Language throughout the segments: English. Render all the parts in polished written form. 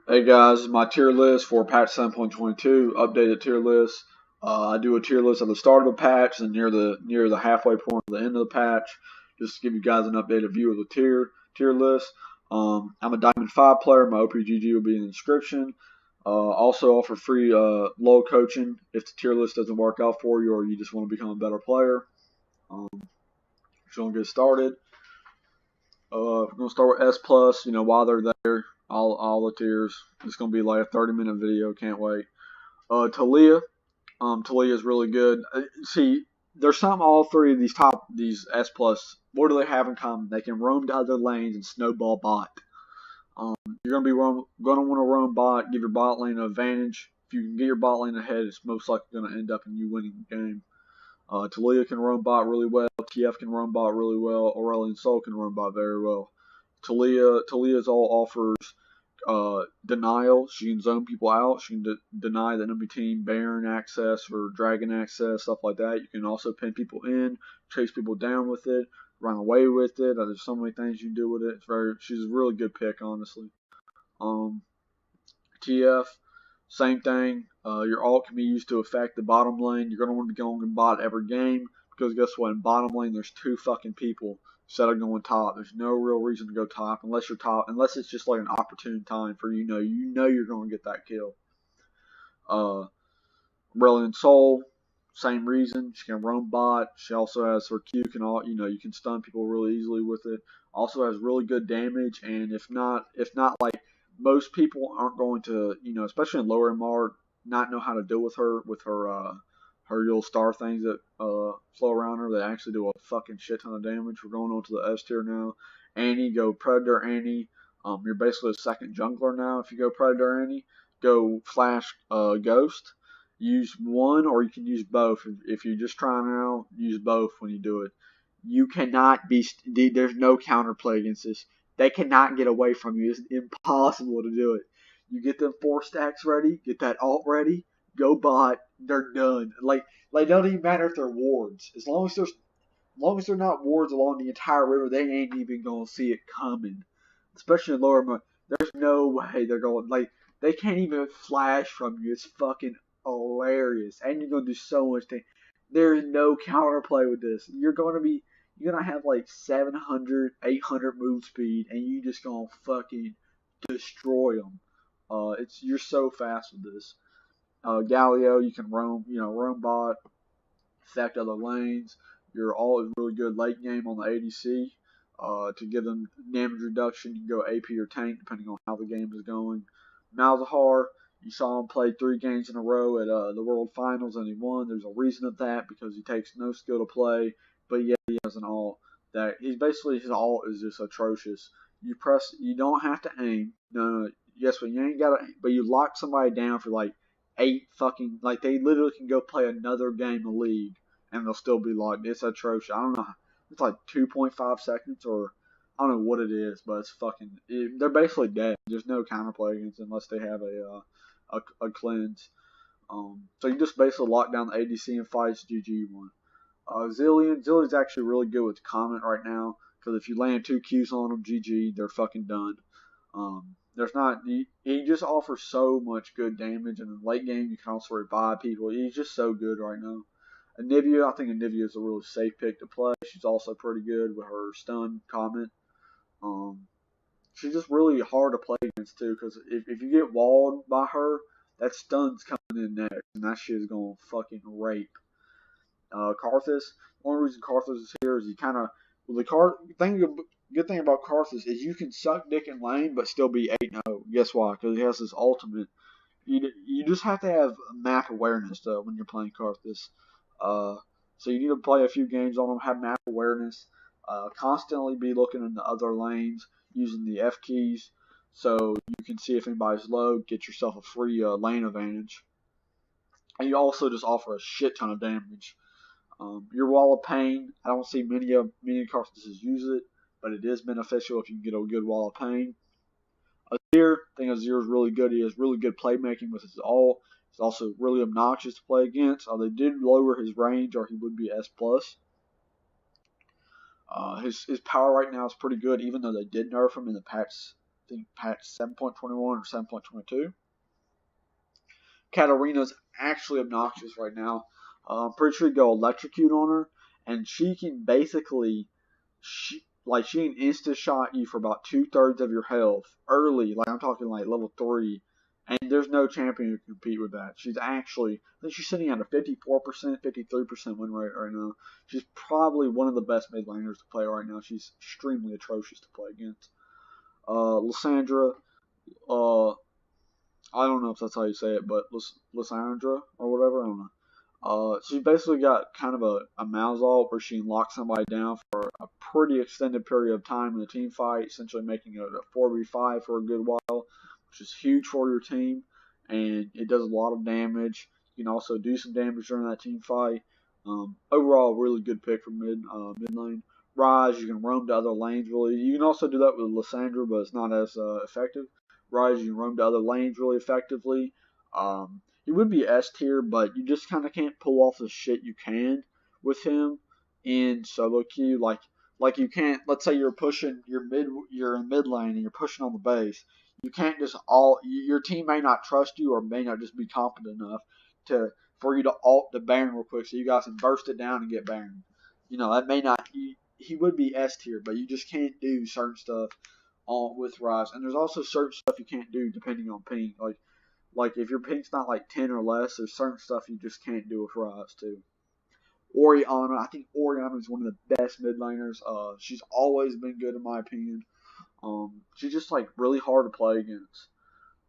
Hey guys, my tier list for patch 7.22, updated tier list. I do a tier list at the start of the patch and near the halfway point of the end of the patch, just to give you guys an updated view of the tier list. I'm a Diamond 5 player. My OPGG will be in the description. Also offer free low coaching if the tier list doesn't work out for you or you just want to become a better player. If you want to get started, we're gonna start with S plus. While they're there, all the tiers. It's gonna be like a 30-minute video. Can't wait. Talia. Talia is really good. See, there's some all three of these S plus. What do they have in common? They can roam to other lanes and snowball bot. You're gonna want to roam bot. Give your bot lane an advantage. If you can get your bot lane ahead, it's most likely gonna end up in you winning the game. Talia can roam bot really well. TF can roam bot really well. Aurelion Sol can roam bot very well. Talia's all offers denial. She can zone people out. She can deny the enemy team Baron access or Dragon access, stuff like that. You can also pin people in, chase people down with it, run away with it. There's so many things you can do with it. She's a really good pick, honestly. Um, TF, same thing. Your ult can be used to affect the bottom lane. You're gonna want to be going bot every game because guess what? In bottom lane, there's two fucking people instead of going top. There's no real reason to go top unless you're top, unless it's just like an opportune time for you're going to get that kill. Brilliant Soul, same reason. She can roam bot. She also has her Q you can stun people really easily with it. Also has really good damage, and if not like most people aren't going to especially in lower MR not know how to deal with her little star things that flow around her. They actually do a fucking shit ton of damage. We're going on to the S tier now. Annie, go Predator Annie. You're basically a second jungler now if you go Predator Annie. Go Flash Ghost. Use one or you can use both. If you're just trying out, use both when you do it. You cannot be. There's no counterplay against this. They cannot get away from you. It's impossible to do it. You get them 4 stacks ready. Get that alt ready. Go bot. They're done. It doesn't even matter if they're wards. As long as they're not wards along the entire river, they ain't even gonna see it coming. Especially in lower mode. There's no way they're going they can't even flash from you. It's fucking hilarious. And you're gonna do so much thing. There's no counterplay with this. You're gonna have like 700, 800 move speed, and you just gonna fucking destroy them. You're so fast with this. Galio, you can roam bot, affect other lanes. Your ult is really good late game on the ADC. To give them damage reduction, you can go AP or tank depending on how the game is going. Malzahar, you saw him play 3 games in a row at the World Finals and he won. There's a reason of that because he takes no skill to play, but yet he has an ult that his ult is just atrocious. You don't have to aim. No, yes, but you ain't gotta. But you lock somebody down for like 8 fucking they literally can go play another game of League and they'll still be locked. It's atrocious. I don't know. It's like 2.5 seconds or I don't know what it is, but it's they're basically dead. There's no counterplay against them unless they have a cleanse. So you just basically lock down the ADC and fights. GG one. Zillion's actually really good with comment right now because if you land 2 Qs on them, GG, they're fucking done. There's not he just offers so much good damage, and in the late game you can also revive people. He's just so good right now. Anivia, I think Anivia is a really safe pick to play. She's also pretty good with her stun comment. She's just really hard to play against too, because if you get walled by her, that stun's coming in next, and that shit is gonna fucking rape. Karthus, the only reason Karthus is here is he kind of good thing about Karthus is you can suck dick in lane but still be 8-0. Guess why? Because he has this ultimate. You just have to have map awareness though when you're playing Karthus. So you need to play a few games on him, have map awareness, constantly be looking in the other lanes using the F keys so you can see if anybody's low, get yourself a free lane advantage. And you also just offer a shit ton of damage. Your Wall of Pain, I don't see many Karthuses use it, but it is beneficial if you can get a good Wall of Pain. Azir, I think Azir is really good. He has really good playmaking with his ult. He's also really obnoxious to play against. They did lower his range, or he would be S+. His power right now is pretty good, even though they did nerf him in the patch think patch 7.21 or 7.22. Katarina's actually obnoxious right now. I'm pretty sure you go electrocute on her, and she can basically, she can insta shot you for about 2/3 of your health early. Like I'm talking like level 3, and there's no champion who can compete with that. She's actually, I think she's sitting at a 54%, 53% win rate right now. She's probably one of the best mid laners to play right now. She's extremely atrocious to play against. Lysandra, I don't know if that's how you say it, but Lysandra or whatever, I don't know. She basically got kind of a Malzahn where she can lock somebody down for a pretty extended period of time in a team fight, essentially making it a 4v5 for a good while, which is huge for your team, and it does a lot of damage. You can also do some damage during that team fight. Overall, really good pick for mid lane. Ryze, you can roam to other lanes really. You can also do that with Lysandra, but it's not as effective. Ryze, you can roam to other lanes really effectively. He would be S tier, but you just kind of can't pull off the shit you can with him in solo queue. Like you can't. Let's say you're pushing you're in mid lane and you're pushing on the base. You can't just your team may not trust you or may not just be competent enough for you to ult the Baron real quick so you guys can burst it down and get Baron. That may not. He would be S tier, but you just can't do certain stuff with Ryze. And there's also certain stuff you can't do depending on ping. Like if your ping's not like 10 or less, there's certain stuff you just can't do with Ryze too. Orianna, I think Orianna is one of the best mid laners. She's always been good in my opinion. She's just like really hard to play against.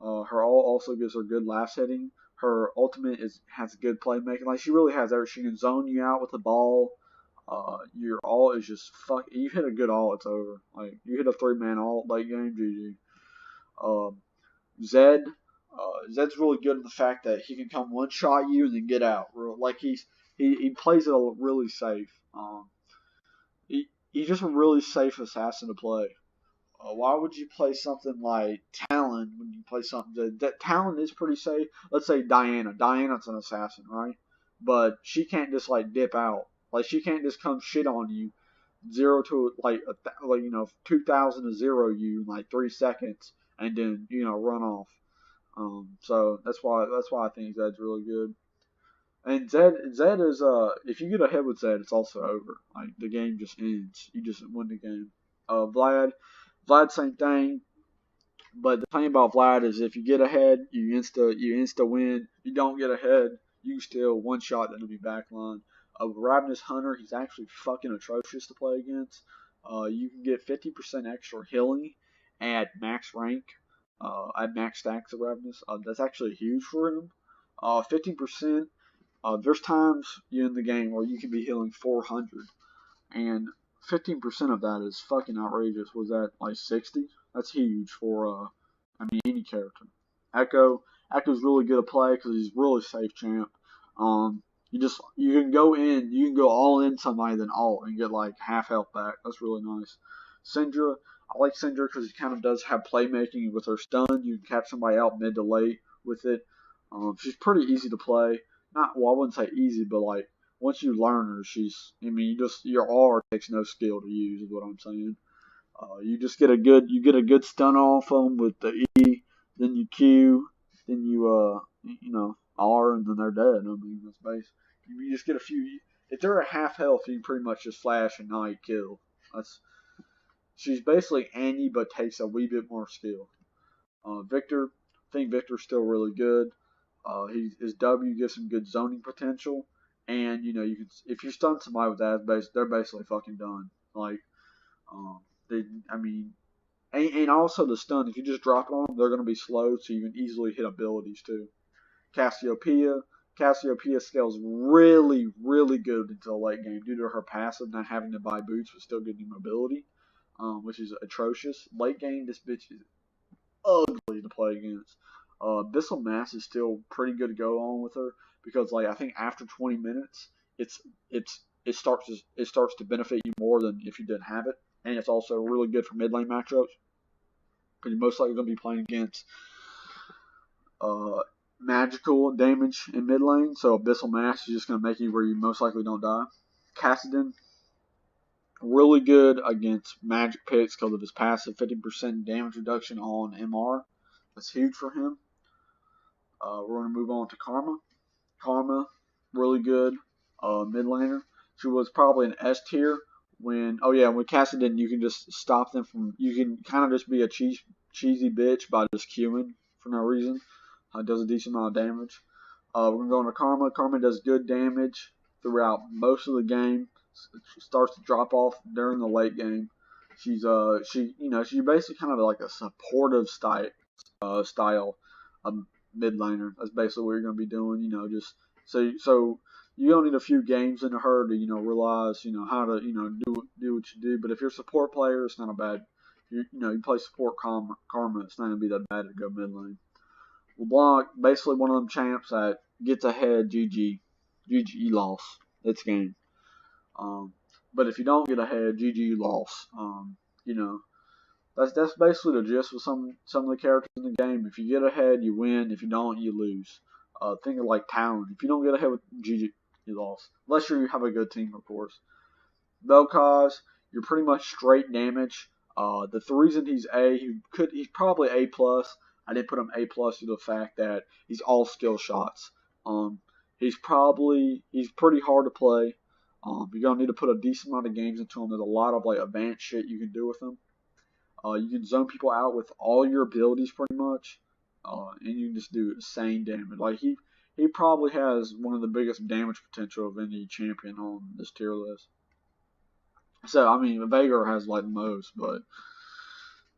Her ult also gives her good last hitting. Her ultimate has good playmaking. Like she really has everything. She can zone you out with the ball. Your ult is just fuck. You hit a good ult, it's over. Like you hit a 3-man ult late game, GG. Zed. Zed's really good in the fact that he can come one shot you and then get out. Like he plays it really safe. He's just a really safe assassin to play. Why would you play something like Talon when you play something that Talon is pretty safe? Let's say Diana. Diana's an assassin, right? But she can't just like dip out. Like she can't just come shit on you, 0 to 2,000 to 0 you in like 3 seconds and then run off. So that's why I think Zed's really good. And Zed is if you get ahead with Zed, it's also over. Like the game just ends. You just win the game. Vlad, same thing. But the thing about Vlad is if you get ahead, you insta win. You don't get ahead, you still one shot the enemy backline. Ravenous Hunter, he's actually fucking atrocious to play against. You can get 50% extra healing at max rank. At max stacks of Ravenous. That's actually huge for him. 50%. There's times in the game where you can be healing 400, and 15% of that is fucking outrageous. Was that like 60? That's huge for any character. Echo's really good to play because he's really safe champ. You can go all in somebody then ult and get like half health back. That's really nice. Syndra, I like Syndra because he kind of does have playmaking with her stun. You can catch somebody out mid to late with it. She's pretty easy to play. I wouldn't say easy, but like once you learn her, your R takes no skill to use, is what I'm saying. You just get a good stun off them with the E, then you Q, then you R, and then they're dead. I mean that's base. You just get a few. If they're at half health, you can pretty much just flash and night kill. She's basically Annie, but takes a wee bit more skill. Victor, I think Victor's still really good. His W gives him good zoning potential, and you can if you stun somebody with that, they're basically fucking done. Like, and also the stun. If you just drop it on them, they're gonna be slow, so you can easily hit abilities too. Cassiopeia scales really, really good until late game due to her passive not having to buy boots but still getting mobility, which is atrocious. Late game, this bitch is ugly to play against. Abyssal Mass is still pretty good to go on with her because like I think after 20 minutes it starts to benefit you more than if you didn't have it, and it's also really good for mid lane matchups because you're most likely going to be playing against magical damage in mid lane, so Abyssal Mass is just going to make you where you most likely don't die. Kassadin, Really good against magic picks because of his passive 50% damage reduction on MR. That's huge for him. We're going to move on to Karma. Karma, really good mid laner. She was probably an S tier when Cassidy, you can just stop them from. You can kind of just be a cheesy bitch by just queuing for no reason. Does a decent amount of damage. We're going to Karma. Karma does good damage throughout most of the game. She starts to drop off during the late game. She's she's basically kind of like a supportive style mid laner. That's basically what you're going to be doing. Just so you don't need a few games into her to realize how to do what you do. But if you're a support player, it's not a bad. You play support Karma. It's not going to be that bad to go mid lane. LeBlanc, basically one of them champs that gets ahead. GG loss. It's game. But if you don't get ahead, GG loss. That's basically the gist of some of the characters in the game. If you get ahead, you win. If you don't, you lose. Think of like Talon. If you don't get ahead with GG, you lost. Unless you have a good team, of course. Vel'Koz, you're pretty much straight damage. The reason he's he's probably A plus. I didn't put him A plus due to the fact that he's all skill shots. He's pretty hard to play. You're gonna need to put a decent amount of games into him. There's a lot of like advanced shit you can do with him. You can zone people out with all your abilities pretty much, and you can just do insane damage. Like he probably has one of the biggest damage potential of any champion on this tier list. So I mean, Veigar has like the most, but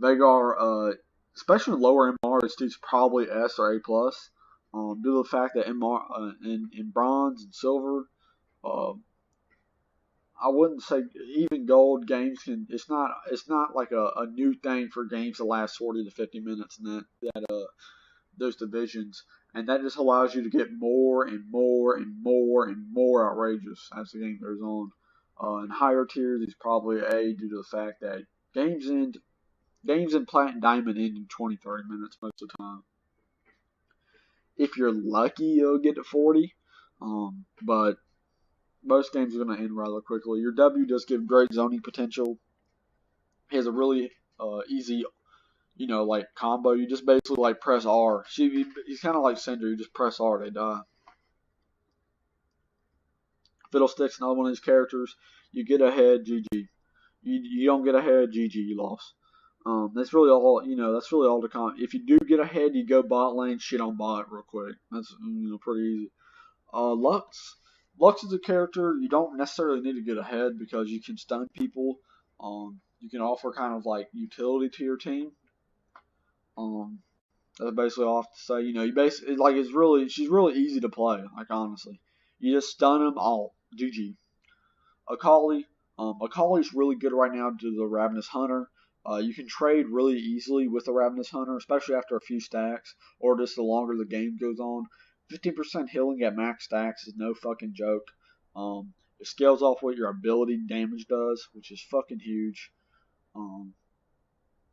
Veigar, especially in lower MR, this dude's probably S or A plus. Due to the fact that MR in bronze and silver, uh, I wouldn't say even gold games can. It's not like a new thing for games to last 40 to 50 minutes in those divisions, and that just allows you to get more and more and more and more outrageous as the game goes on. In higher tiers, it's probably A due to the fact that games in Platinum Diamond end in 20-30 minutes most of the time. If you're lucky, you'll get to 40, but most games are going to end rather quickly. Your W does give great zoning potential. He has a really easy, like combo. You just basically like press R. He's kind of like Cinder. You just press R, they die. Fiddlestick's another one of these characters. You get ahead, GG. You don't get ahead, GG, you lost. That's really all. That's really all to come. If you do get ahead, you go bot lane, shit on bot real quick. That's pretty easy. Lux. Lux is a character you don't necessarily need to get ahead because you can stun people. You can offer kind of like utility to your team. That's basically all I have to say. You basically like she's really easy to play. Like honestly, you just stun them all. GG. Akali. Akali's really good right now due to the Ravenous Hunter. You can trade really easily with the Ravenous Hunter, especially after a few stacks, or just the longer the game goes on. 15% healing at max stacks is no fucking joke. It scales off what your ability damage does, which is fucking huge.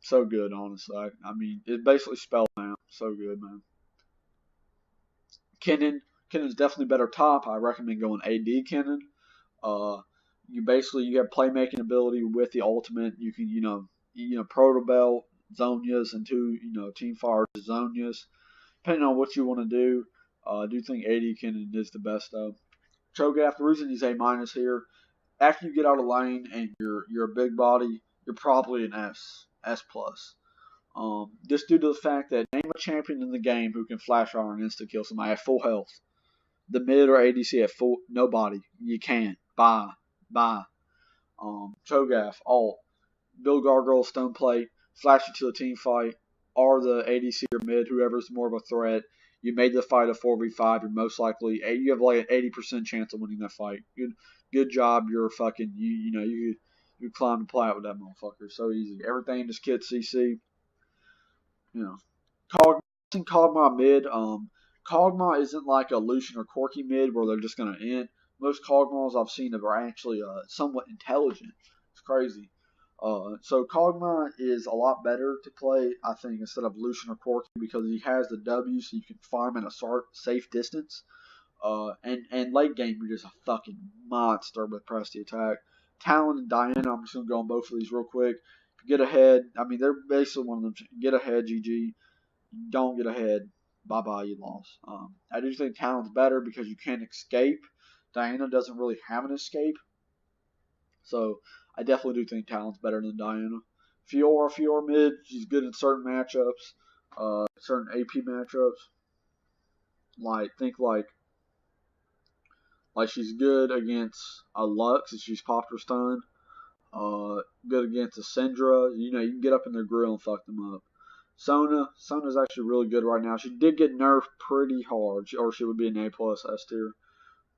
So good, honestly. I mean, it basically spellbound. So good, man. Kennen's definitely better top. I recommend going AD Kennen. You have playmaking ability with the ultimate. You can Protobell, Zonias, and Team Fire Zonias. Depending on what you want to do, I do think AD Kennen is the best though. Cho'Gath, the reason he's A minus here, after you get out of lane and you're a big body, you're probably an S plus. Just due to the fact that name a champion in the game who can flash R and insta kill somebody at full health. The mid or ADC at full nobody. You can't. Bye. Cho'Gath, alt, build gargoyle, stone plate, flash you to a team fight, or the ADC or mid, whoever's more of a threat. You made the fight a 4v5. You're most likely you have like an 80% chance of winning that fight. Good job. You're fucking you climb the plat with that motherfucker. So easy. Everything just kid CC. Kog'Maw mid. Kog'Maw isn't like a Lucian or Corki mid where they're just gonna end. Most Kog'Maws I've seen are actually somewhat intelligent. It's crazy. So Kog'Maw is a lot better to play, I think, instead of Lucian or Corki because he has the W, so you can farm at a safe distance. And late game, you're just a fucking monster with press the attack. Talon and Diana, I'm just going to go on both of these real quick. If you get ahead, I mean, they're basically one of them. Get ahead, GG. Don't get ahead. Bye-bye, you lost. I do think Talon's better because you can't escape. Diana doesn't really have an escape. So I definitely do think Talon's better than Diana. Fiora mid, she's good in certain matchups, certain AP matchups. Like she's good against a Lux if she's Popper Stun. Good against a Syndra. You know, you can get up in their grill and fuck them up. Sona's actually really good right now. She did get nerfed pretty hard, or she would be an A plus S tier.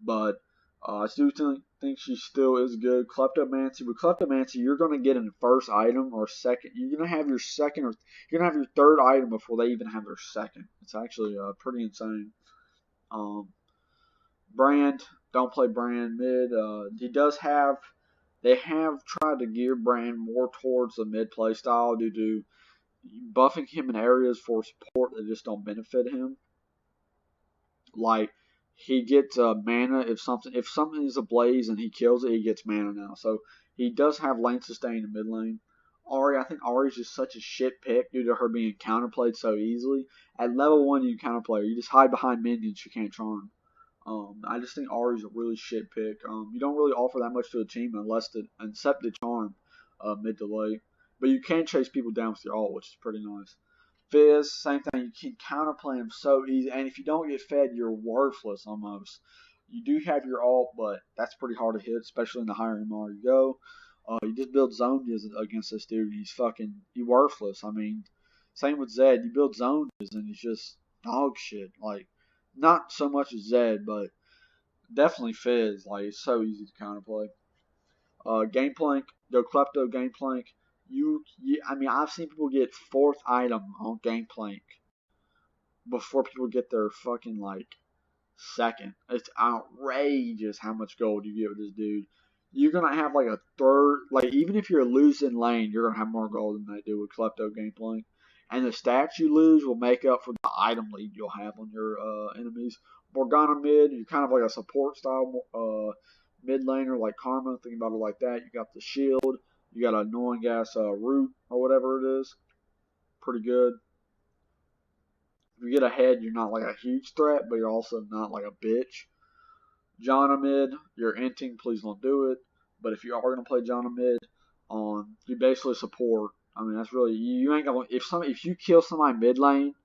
But I still think she still is good. Kleptomancy. With Kleptomancy, you're gonna get an first item or second. You're gonna have your second or you're gonna have your third item before they even have their second. It's actually pretty insane. Brand, don't play Brand mid. They have tried to gear Brand more towards the mid play style due to buffing him in areas for support that just don't benefit him. Like he gets mana if something is ablaze and he kills it, he gets mana now. So he does have lane sustain in mid lane. I think Ahri is just such a shit pick due to her being counterplayed so easily. At level 1, you counterplay her. You just hide behind minions you can't charm. I just think Ahri's a really shit pick. You don't really offer that much to a team except the charm mid to late. But you can chase people down with your ult, which is pretty nice. Fizz, same thing. You can counterplay him so easy, and if you don't get fed, you're worthless almost. You do have your ult, but that's pretty hard to hit, especially in the higher MR you go. You just build zone against this dude, he's worthless. I mean, same with Zed. You build zone and he's just dog shit. Like, not so much as Zed, but definitely Fizz. Like, it's so easy to counterplay. Gameplank, go Klepto Gameplank. I mean, I've seen people get 4th item on Gameplank before people get their fucking, like, second. It's outrageous how much gold you get with this dude. You're going to have, like, a third, like, even if you're losing lane, you're going to have more gold than they do with Klepto Gameplank. And the stats you lose will make up for the item lead you'll have on your enemies. Morgana mid, you're kind of like a support style mid laner like Karma. Think about it like that. You got the shield. You got an annoying ass root or whatever it is. Pretty good. If you get ahead, you're not like a huge threat, but you're also not like a bitch. Janna mid, you're inting, please don't do it. But if you are gonna play Janna mid, you basically support. I mean, that's really you ain't gonna if you kill somebody mid lane,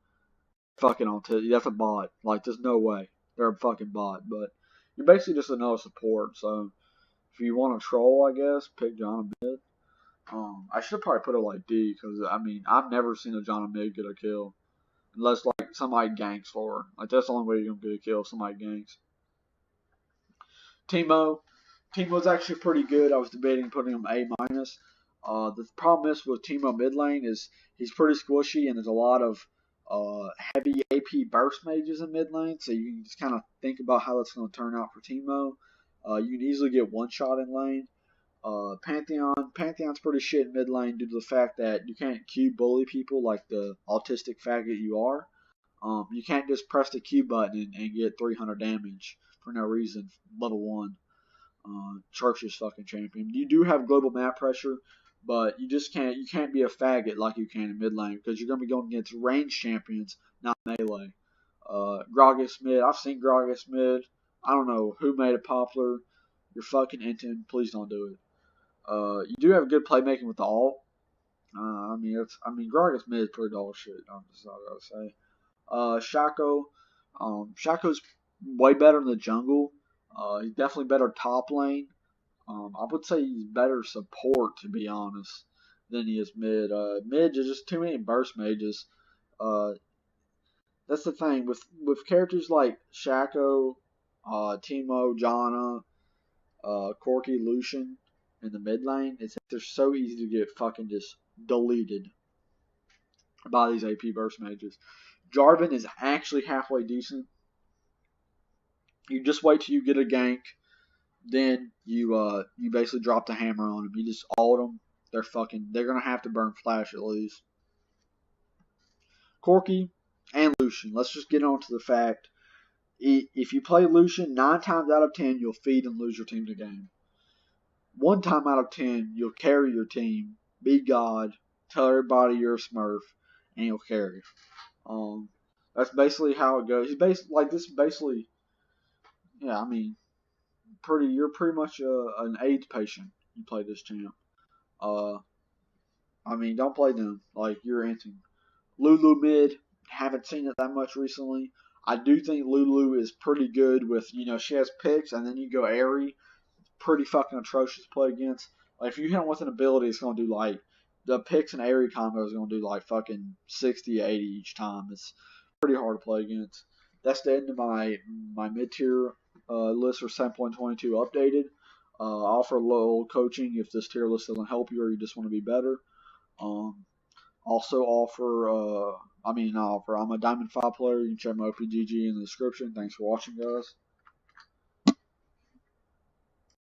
fucking on to that's a bot. Like, there's no way they're a fucking bot. But you're basically just another support. So if you want to troll, I guess pick Janna mid. I should probably put it like D because I mean I've never seen a Janna mid get a kill unless like somebody ganks for her. Like that's the only way you're gonna get a kill if somebody ganks. Teemo's actually pretty good. I was debating putting him A minus. The problem is with Teemo mid lane is he's pretty squishy and there's a lot of heavy AP burst mages in mid lane, so you can just kind of think about how that's going to turn out for Teemo. You can easily get one shot in lane. Pantheon's pretty shit in mid lane due to the fact that you can't Q bully people like the autistic faggot you are. You can't just press the Q button and get 300 damage for no reason. Level 1. Church's fucking champion. You do have global map pressure, but you can't be a faggot like you can in mid lane because you're gonna be going against ranged champions, not melee. Gragas mid. I've seen Gragas mid. I don't know who made it popular. You're fucking inting. Please don't do it. You do have good playmaking with the ult. I mean Gragas mid is pretty dog shit. I'm just not gonna say. Shaco. Shaco's way better in the jungle. He's definitely better top lane. I would say he's better support, to be honest, than he is mid. Mid is just too many burst mages. That's the thing with characters like Shaco, Teemo, Janna, Corki, Lucian in the mid lane. They're so easy to get fucking just deleted by these AP burst mages. Jarvan is actually halfway decent. You just wait till you get a gank, then you basically drop the hammer on them. You just ult them. They're gonna have to burn flash at least. Corki and Lucian. Let's just get on to the fact. If you play Lucian, 9 times out of 10 you'll feed and lose your team to game. one time out of 10, you'll carry your team, be God, tell everybody you're a Smurf, and you'll carry. Um, that's basically how it goes. He's like this. Basically, yeah. I mean, you're pretty much an AIDS patient. You play this champ. Uh, I mean, don't play them. Like you're anti. Lulu mid. Haven't seen it that much recently. I do think Lulu is pretty good with she has picks and then you go airy. Pretty fucking atrocious to play against. Like if you hit him with an ability, it's gonna do like the picks and airy combo is gonna do like fucking 60, 80 each time. It's pretty hard to play against. That's the end of my mid tier list for 7.22 updated. I offer a little coaching if this tier list doesn't help you or you just want to be better. Um, also offer not offer. I'm a Diamond 5 player. You can check my OPGG in the description. Thanks for watching, guys.